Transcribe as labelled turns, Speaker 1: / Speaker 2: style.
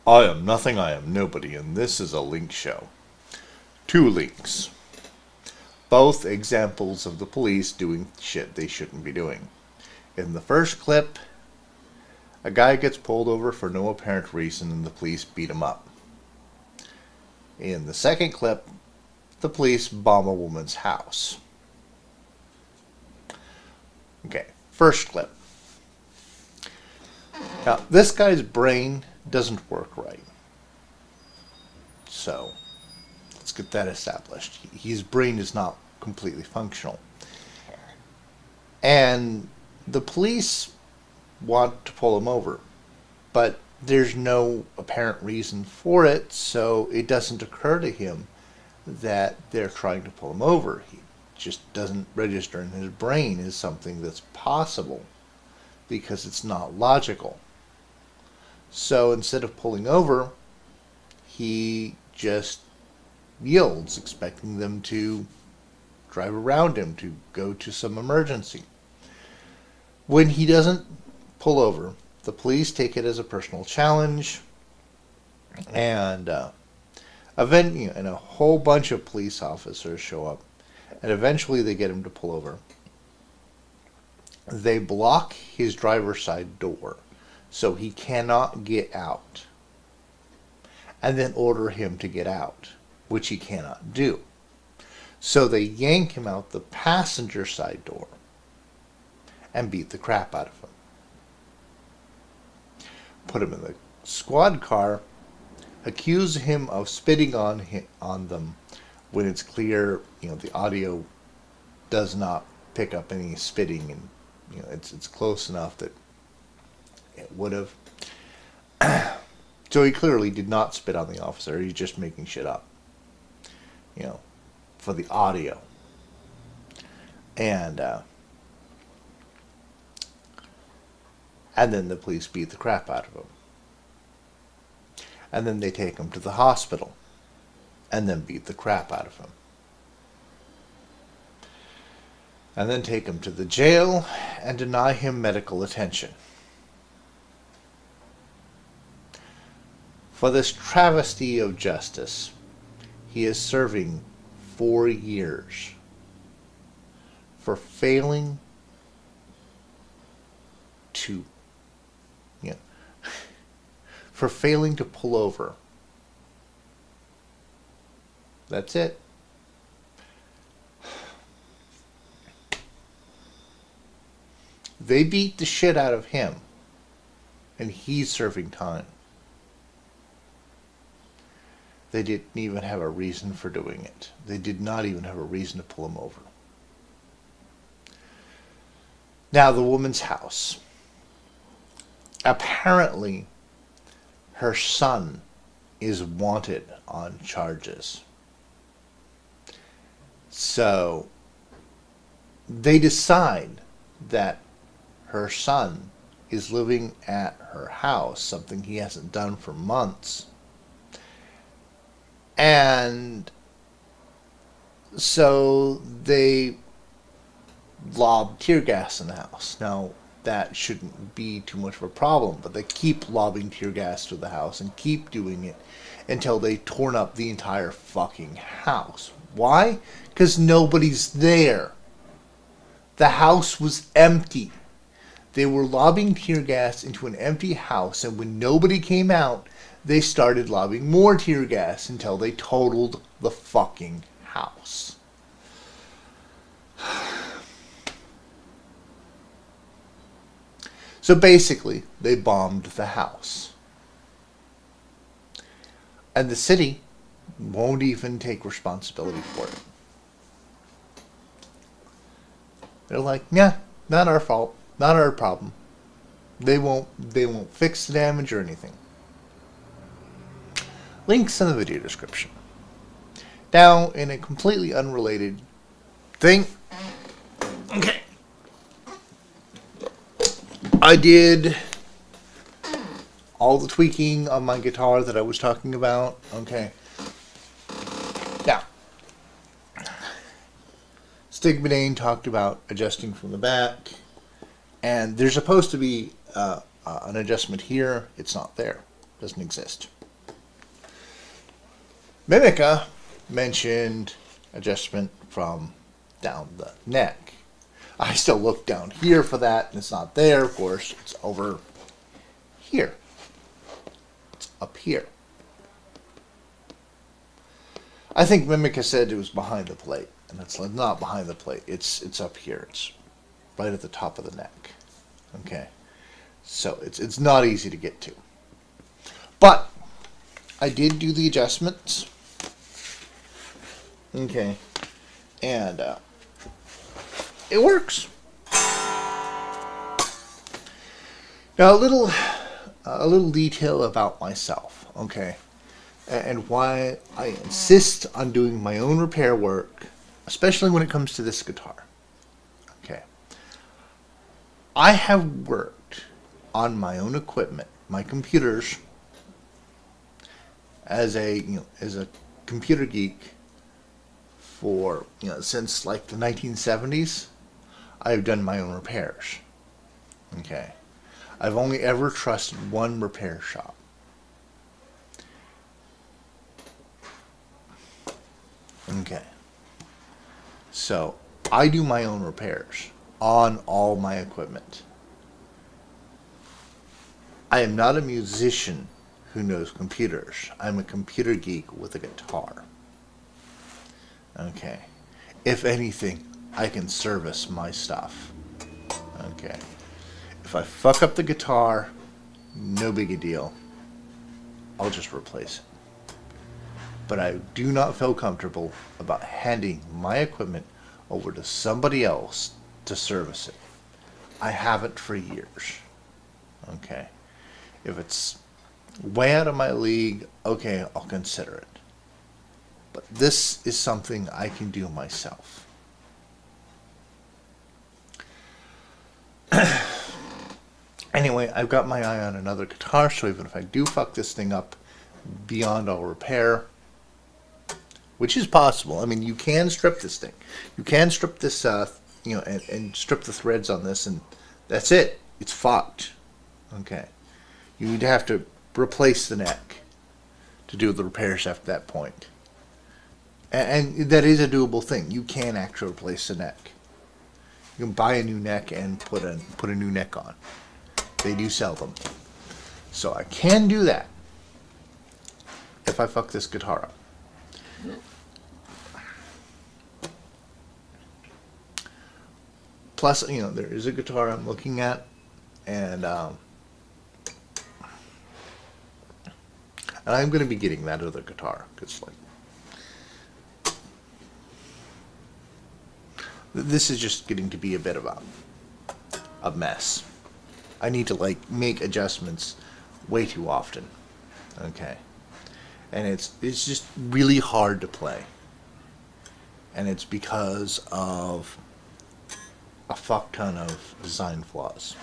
Speaker 1: I am nothing, I am nobody, and this is a Link show. Two links. Both examples of the police doing shit they shouldn't be doing. In the first clip, a guy gets pulled over for no apparent reason and the police beat him up. In the second clip, the police bomb a woman's house. Okay, first clip. Now, this guy's brain doesn't work right. So, let's get that established. His brain is not completely functional. And the police want to pull him over, but there's no apparent reason for it, so it doesn't occur to him that they're trying to pull him over. He just doesn't register in his brain as something that's possible because it's not logical. So instead of pulling over, he just yields, expecting them to drive around him to go to some emergency. When he doesn't pull over, the police take it as a personal challenge, and and a whole bunch of police officers show up, and eventually they get him to pull over. They block his driver's side door so he cannot get out, and then order him to get out, which he cannot do. So they yank him out the passenger side door and beat the crap out of him. Put him in the squad car, accuse him of spitting on them when it's clear, the audio does not pick up any spitting, and it's close enough that it would have. So he clearly did not spit on the officer. He's just making shit up, for the audio. And then the police beat the crap out of him. And then they take him to the hospital and then beat the crap out of him. And then take him to the jail and deny him medical attention. For this travesty of justice, he is serving 4 years for failing to pull over. That's it. They beat the shit out of him, and he's serving time. They didn't even have a reason for doing it. They did not even have a reason to pull him over. Now, the woman's house. Apparently, her son is wanted on charges. So, they decide that her son is living at her house, something he hasn't done for months. And so they lob tear gas in the house. Now, that shouldn't be too much of a problem, but they keep lobbing tear gas to the house and keep doing it until they torn up the entire fucking house. Why? Because nobody's there. The house was empty. They were lobbing tear gas into an empty house, and when nobody came out, they started lobbing more tear gas until they totaled the fucking house. So basically, they bombed the house. And the city won't even take responsibility for it. They're like, yeah, not our fault, not our problem. They won't fix the damage or anything. Links in the video description. Now, in a completely unrelated thing, okay, I did all the tweaking on my guitar that I was talking about. Okay. Now, Stigmadane talked about adjusting from the back, and there's supposed to be an adjustment here. It's not there. Doesn't exist. Mimica mentioned adjustment from down the neck. I still look down here for that, and it's not there, of course. It's over here. It's up here. I think Mimica said it was behind the plate, and it's not behind the plate. It's up here. It's right at the top of the neck. Okay, so it's not easy to get to, but I did do the adjustments. Okay, and it works. Now a little detail about myself. Okay. And why I insist on doing my own repair work, especially when it comes to this guitar. Okay. I have worked on my own equipment, my computers, as a computer geek for since like the 1970s. I've done my own repairs. Okay. I've only ever trusted one repair shop. Okay, so I do my own repairs on all my equipment. I am not a musician who knows computers. I'm a computer geek with a guitar. Okay, if anything, I can service my stuff. Okay, if I fuck up the guitar, no big a deal. I'll just replace it. But I do not feel comfortable about handing my equipment over to somebody else to service it. I haven't for years. Okay. If it's way out of my league, okay, I'll consider it. But this is something I can do myself. Anyway, I've got my eye on another guitar, so even if I do fuck this thing up beyond all repair, which is possible. I mean, you can strip this thing. You can strip this, and strip the threads on this, and that's it. It's fucked. Okay. You would have to replace the neck to do the repairs after that point. And that is a doable thing. You can actually replace the neck. You can buy a new neck and put a new neck on. They do sell them. So I can do that if I fuck this guitar up. Plus, there is a guitar I'm looking at, and I'm going to be getting that other guitar, because this is just getting to be a bit of a mess. I need to make adjustments way too often. Okay, and it's just really hard to play, and it's because of a fuck ton of design flaws.